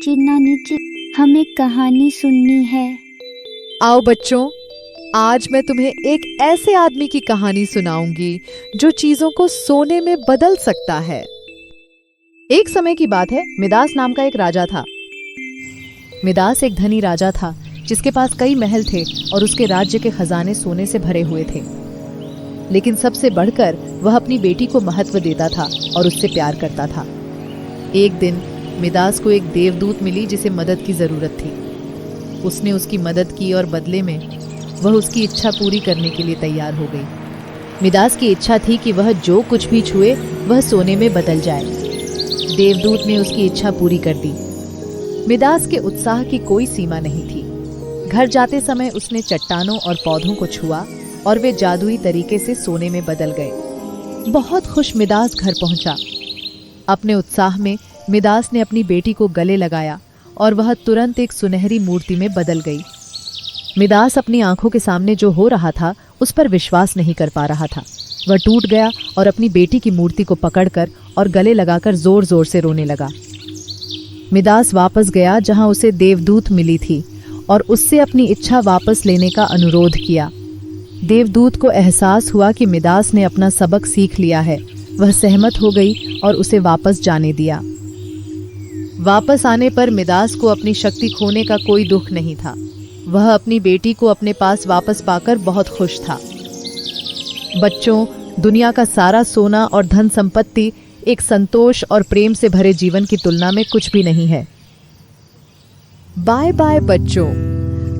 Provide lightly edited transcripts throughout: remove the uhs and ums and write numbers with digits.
नानी जी, हमें कहानी सुननी है। आओ बच्चों, आज मैं तुम्हें एक ऐसे आदमी की कहानी सुनाऊंगी जो चीजों को सोने में बदल सकता है। एक समय की बात है, मिदास नाम का एक राजा था। मिदास एक धनी राजा था जिसके पास कई महल थे और उसके राज्य के खजाने सोने से भरे हुए थे। लेकिन सबसे बढ़कर वह अपनी बेटी को महत्व देता था और उससे प्यार करता था। एक दिन मिदास को एक देवदूत मिली जिसे मदद की जरूरत थी। उसने उसकी मदद की और बदले में वह उसकी इच्छा पूरी करने के लिए तैयार हो गई। मिदास की इच्छा थी कि वह जो कुछ भी छुए वह सोने में बदल जाए। देवदूत ने उसकी इच्छा पूरी कर दी। मिदास के उत्साह की कोई सीमा नहीं थी। घर जाते समय उसने चट्टानों और पौधों को छुआ और वे जादुई तरीके से सोने में बदल गए। बहुत खुश मिदास घर पहुंचा। अपने उत्साह में मिदास ने अपनी बेटी को गले लगाया और वह तुरंत एक सुनहरी मूर्ति में बदल गई। मिदास अपनी आंखों के सामने जो हो रहा था उस पर विश्वास नहीं कर पा रहा था। वह टूट गया और अपनी बेटी की मूर्ति को पकड़कर और गले लगाकर जोर जोर से रोने लगा। मिदास वापस गया जहां उसे देवदूत मिली थी और उससे अपनी इच्छा वापस लेने का अनुरोध किया। देवदूत को एहसास हुआ कि मिदास ने अपना सबक सीख लिया है। वह सहमत हो गई और उसे वापस जाने दिया। वापस आने पर मिदास को अपनी शक्ति खोने का कोई दुख नहीं था। वह अपनी बेटी को अपने पास वापस पाकर बहुत खुश था। बच्चों, दुनिया का सारा सोना और धन संपत्ति एक संतोष और प्रेम से भरे जीवन की तुलना में कुछ भी नहीं है। बाय बाय बच्चों।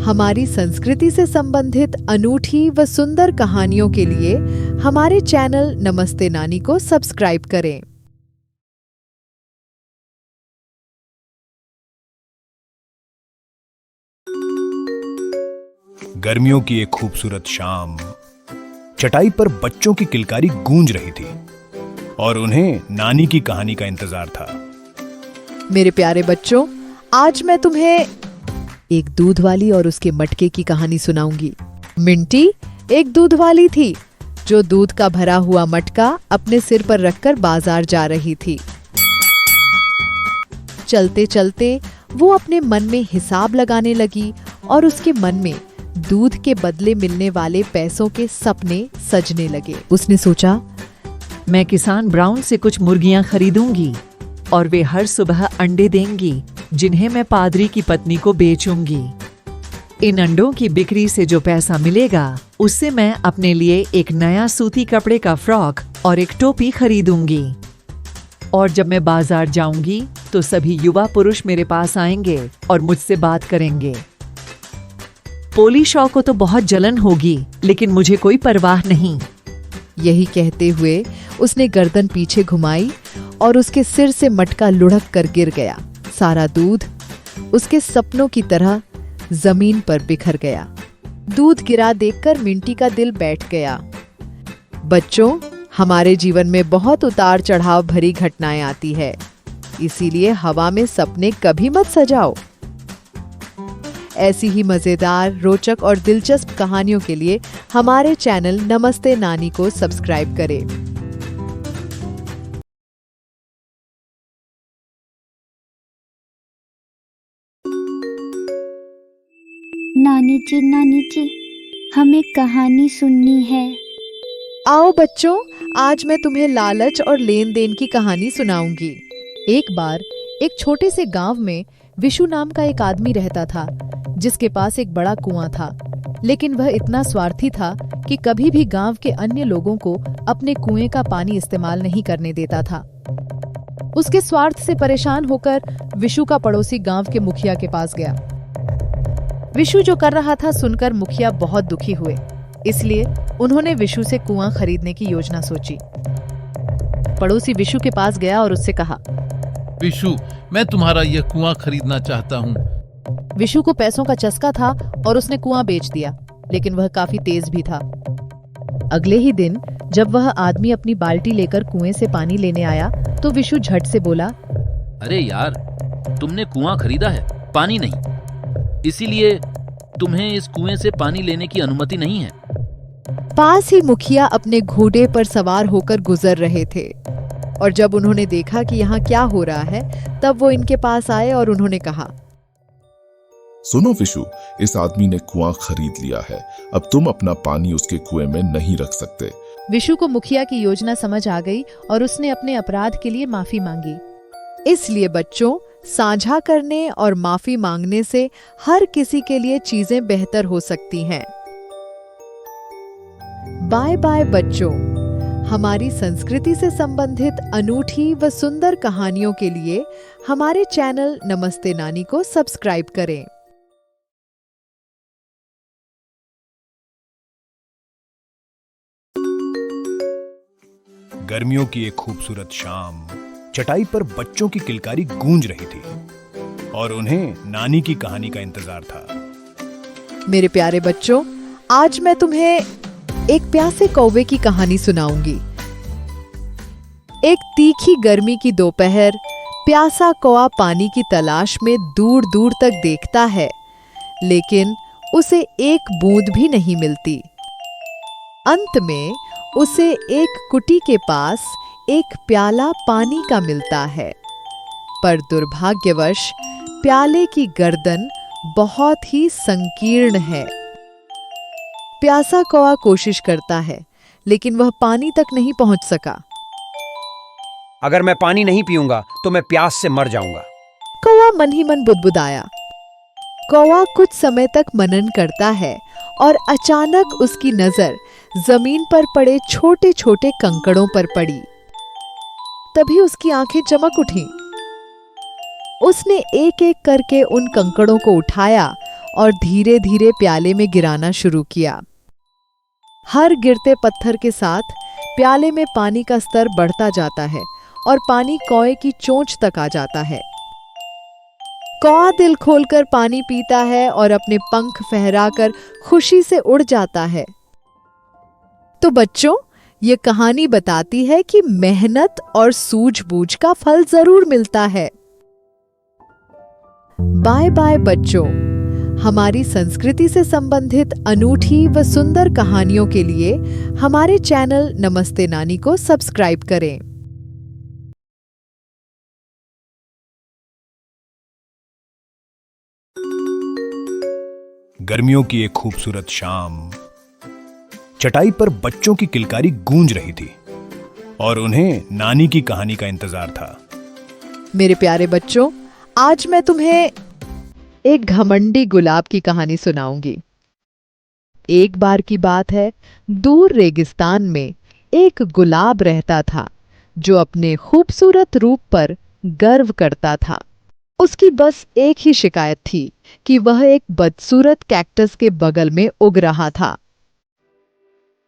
हमारी संस्कृति से संबंधित अनूठी व सुंदर कहानियों के लिए हमारे चैनल नमस्ते नानी को सब्सक्राइब करें। गर्मियों की एक खूबसूरत शाम, चटाई पर बच्चों की किलकारी गूंज रही थी और उन्हें नानी की कहानी का इंतजार था। मेरे प्यारे बच्चों, आज मैं तुम्हें एक दूध वाली और उसके मटके की कहानी सुनाऊंगी। मिंटी एक दूध वाली थी जो दूध का भरा हुआ मटका अपने सिर पर रखकर बाजार जा रही थी। चलते चलते वो अपने मन में हिसाब लगाने लगी और उसके मन में दूध के बदले मिलने वाले पैसों के सपने सजने लगे। उसने सोचा, मैं किसान ब्राउन से कुछ मुर्गियां खरीदूंगी और वे हर सुबह अंडे देंगी जिन्हें मैं पादरी की पत्नी को बेचूंगी। इन अंडों की बिक्री से जो पैसा मिलेगा उससे मैं अपने लिए एक नया सूती कपड़े का फ्रॉक और एक टोपी खरीदूंगी। और जब मैं बाजार जाऊंगी तो सभी युवा पुरुष मेरे पास आएंगे और मुझसे बात करेंगे। पोली शॉ को तो बहुत जलन होगी, लेकिन मुझे कोई परवाह नहीं। यही कहते हुए उसने गर्दन पीछे घुमाई और उसके सिर से मटका लुढ़क कर गिर गया। सारा दूध उसके सपनों की तरह जमीन पर बिखर गया। दूध गिरा देखकर मिंटी का दिल बैठ गया। बच्चों, हमारे जीवन में बहुत उतार चढ़ाव भरी घटनाएं आती है, इसीलिए हवा में सपने कभी मत सजाओ। ऐसी ही मजेदार, रोचक और दिलचस्प कहानियों के लिए हमारे चैनल नमस्ते नानी को सब्सक्राइब करें। नानी जी, हमें कहानी सुननी है। आओ बच्चों, आज मैं तुम्हें लालच और लेन देन की कहानी सुनाऊंगी। एक बार एक छोटे से गांव में विशु नाम का एक आदमी रहता था जिसके पास एक बड़ा कुआं था। लेकिन वह इतना स्वार्थी था कि कभी भी गांव के अन्य लोगों को अपने कुएं का पानी इस्तेमाल नहीं करने देता था। उसके स्वार्थ से परेशान होकर विशु का पड़ोसी गांव के मुखिया के पास गया। विशु जो कर रहा था सुनकर मुखिया बहुत दुखी हुए, इसलिए उन्होंने विशु से कुआं खरीदने की योजना सोची। पड़ोसी विशु के पास गया और उससे कहा, विशु, मैं तुम्हारा यह कुआं खरीदना चाहता हूँ। विशु को पैसों का चस्का था और उसने कुआं बेच दिया, लेकिन वह काफी तेज भी था। अगले ही दिन जब वह आदमी अपनी बाल्टी लेकर कुएं से पानी लेने आया तो विशु झट से बोला, अरे यार, तुमने कुआं खरीदा है, पानी नहीं, इसीलिए तुम्हें इस कुएं से पानी लेने की अनुमति नहीं है। पास ही मुखिया अपने घोड़े पर सवार होकर गुजर रहे थे। और जब उन्होंने देखा कि यहाँ क्या हो रहा है, तब वो इनके पास आए और उन्होंने कहा, सुनो विशु, इस आदमी ने कुआं खरीद लिया है। अब तुम अपना पानी उसके कुएं में नहीं रख सकते। विशु को मुखिया की योजना समझ आ गई और उसने अपने अपराध के लिए माफी मांगी। इसलिए बच्चों, साझा करने और माफी मांगने से हर किसी के लिए चीजें बेहतर हो सकती हैं। बाय बाय बच्चों। हमारी संस्कृति से संबंधित अनूठी व सुंदर कहानियों के लिए हमारे चैनल नमस्ते नानी को सब्सक्राइब करें। गर्मियों की एक खूबसूरत शाम, चटाई पर बच्चों की किलकारी गूंज रही थी और उन्हें नानी की कहानी का इंतजार था। मेरे प्यारे बच्चों, आज मैं तुम्हें एक प्यासे कौवे की कहानी सुनाऊंगी। एक तीखी गर्मी की दोपहर, प्यासा कौवा पानी की तलाश में दूर दूर तक देखता है, लेकिन उसे एक बूंद भी नहीं मिलती। अंत में उसे एक कुटी के पास एक प्याला पानी का मिलता है, पर दुर्भाग्यवश प्याले की गर्दन बहुत ही संकीर्ण है। प्यासा कौवा कोशिश करता है, लेकिन वह पानी तक नहीं पहुंच सका। अगर मैं पानी नहीं पीऊंगा तो मैं प्यास से मर जाऊंगा। कौवा मन ही मन बुदबुदाया। कौवा कुछ समय तक मनन करता है और अचानक उसकी नजर जमीन पर पड़े छोटे छोटे कंकड़ों पर पड़ी। तभी उसकी आंखें चमक उठी। उसने एक एक करके उन कंकड़ों को उठाया और धीरे धीरे प्याले में गिराना शुरू किया। हर गिरते पत्थर के साथ प्याले में पानी का स्तर बढ़ता जाता है और पानी कौवे की चोंच तक आ जाता है। कौवा दिल खोलकर पानी पीता है और अपने पंख फहराकर खुशी से उड़ जाता है। तो बच्चों, ये कहानी बताती है कि मेहनत और सूझबूझ का फल जरूर मिलता है। बाय बाय बच्चों। हमारी संस्कृति से संबंधित अनूठी व सुंदर कहानियों के लिए हमारे चैनल नमस्ते नानी को सब्सक्राइब करें। गर्मियों की एक खूबसूरत शाम, चटाई पर बच्चों की किलकारी गूंज रही थी और उन्हें नानी की कहानी का इंतजार था। मेरे प्यारे बच्चों, आज मैं तुम्हें एक घमंडी गुलाब की कहानी सुनाऊंगी। एक बार की बात है, दूर रेगिस्तान में एक गुलाब रहता था जो अपने खूबसूरत रूप पर गर्व करता था। उसकी बस एक ही शिकायत थी कि वह एक बदसूरत कैक्टस के बगल में उग रहा था।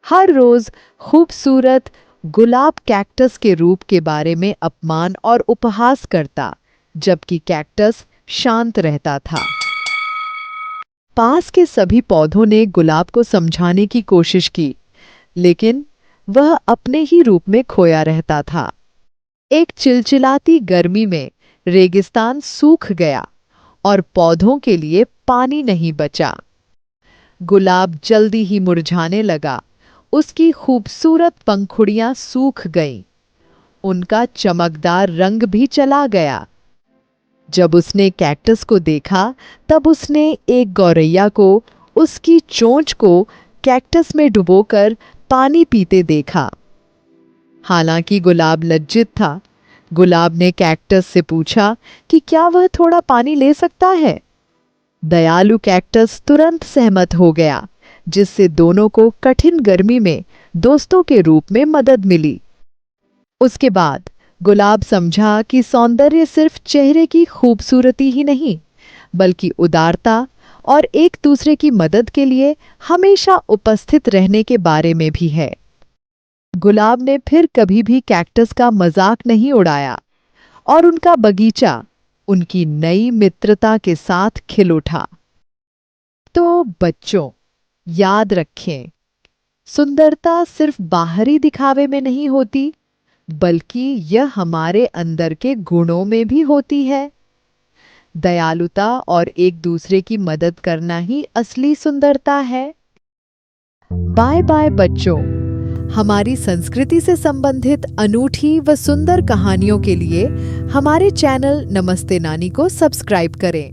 हर रोज खूबसूरत गुलाब कैक्टस के रूप के बारे में अपमान और उपहास करता, जबकि कैक्टस शांत रहता था। पास के सभी पौधों ने गुलाब को समझाने की कोशिश की, लेकिन वह अपने ही रूप में खोया रहता था। एक चिलचिलाती गर्मी में रेगिस्तान सूख गया और पौधों के लिए पानी नहीं बचा। गुलाब जल्दी ही मुरझाने लगा। उसकी खूबसूरत पंखुड़ियां सूख गईं। उनका चमकदार रंग भी चला गया। जब उसने कैक्टस को देखा, तब उसने एक गौरैया को उसकी चोंच को कैक्टस में डुबोकर पानी पीते देखा। हालांकि गुलाब लज्जित था। गुलाब ने कैक्टस से पूछा कि क्या वह थोड़ा पानी ले सकता है। दयालु कैक्टस तुरंत सहमत हो गया, जिससे दोनों को कठिन गर्मी में दोस्तों के रूप में मदद मिली। उसके बाद गुलाब समझा कि सौंदर्य सिर्फ चेहरे की खूबसूरती ही नहीं, बल्कि उदारता और एक दूसरे की मदद के लिए हमेशा उपस्थित रहने के बारे में भी है। गुलाब ने फिर कभी भी कैक्टस का मजाक नहीं उड़ाया और उनका बगीचा उनकी नई मित्रता के साथ खिल उठा। तो बच्चों, याद रखें, सुंदरता सिर्फ बाहरी दिखावे में नहीं होती, बल्कि यह हमारे अंदर के गुणों में भी होती है। दयालुता और एक दूसरे की मदद करना ही असली सुंदरता है। बाय बाय बच्चों। हमारी संस्कृति से संबंधित अनूठी व सुंदर कहानियों के लिए हमारे चैनल नमस्ते नानी को सब्सक्राइब करें।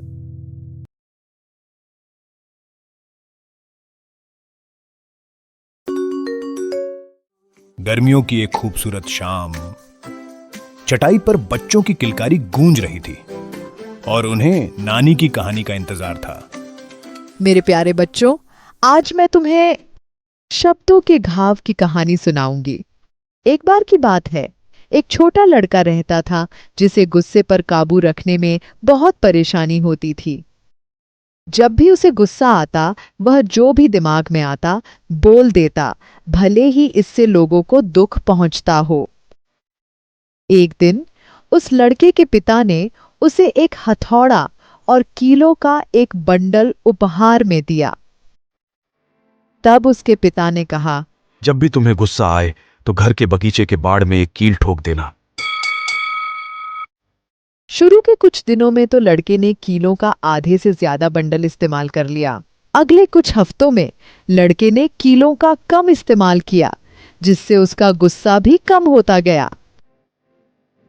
गर्मियों की एक खूबसूरत शाम, चटाई पर बच्चों की किलकारी गूंज रही थी और उन्हें नानी की कहानी का इंतजार था। मेरे प्यारे बच्चों, आज मैं तुम्हें शब्दों के घाव की कहानी सुनाऊंगी। एक बार की बात है, एक छोटा लड़का रहता था जिसे गुस्से पर काबू रखने में बहुत परेशानी होती थी। जब भी उसे गुस्सा आता, वह जो भी दिमाग में आता बोल देता, भले ही इससे लोगों को दुख पहुंचता हो। एक दिन उस लड़के के पिता ने उसे एक हथौड़ा और कीलों का एक बंडल उपहार में दिया। तब उसके पिता ने कहा, जब भी तुम्हें गुस्सा आए तो घर के बगीचे के बाड़ में एक कील ठोक देना। शुरू के कुछ दिनों में तो लड़के ने कीलों का आधे से ज्यादा बंडल इस्तेमाल कर लिया। अगले कुछ हफ्तों में लड़के ने कीलों का कम इस्तेमाल किया, जिससे उसका गुस्सा भी कम होता गया।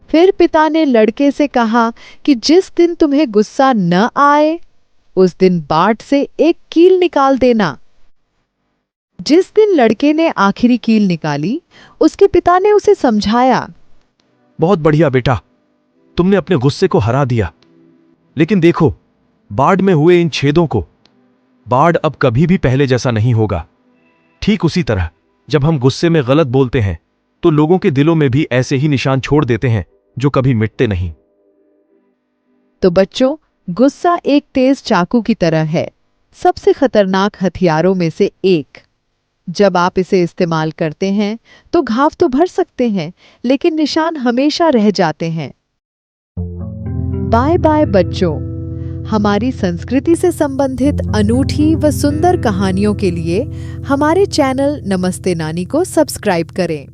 फिर पिता ने लड़के से कहा कि जिस दिन तुम्हें गुस्सा न आए, उस दिन बाट से एक कील निकाल देना। जिस दिन लड़के ने आखिरी कील निकाली, उसके पिता ने उसे समझाया, बहुत बढ़िया बेटा, तुमने अपने गुस्से को हरा दिया। लेकिन देखो, बाढ़ में हुए इन छेदों को, बाढ़ अब कभी भी पहले जैसा नहीं होगा। ठीक उसी तरह जब हम गुस्से में गलत बोलते हैं तो लोगों के दिलों में भी ऐसे ही निशान छोड़ देते हैं जो कभी मिटते नहीं। तो बच्चों, गुस्सा एक तेज चाकू की तरह है, सबसे खतरनाक हथियारों में से एक। जब आप इसे इस्तेमाल करते हैं तो घाव तो भर सकते हैं, लेकिन निशान हमेशा रह जाते हैं। बाय बाय बच्चों। हमारी संस्कृति से संबंधित अनूठी व सुंदर कहानियों के लिए हमारे चैनल नमस्ते नानी को सब्सक्राइब करें।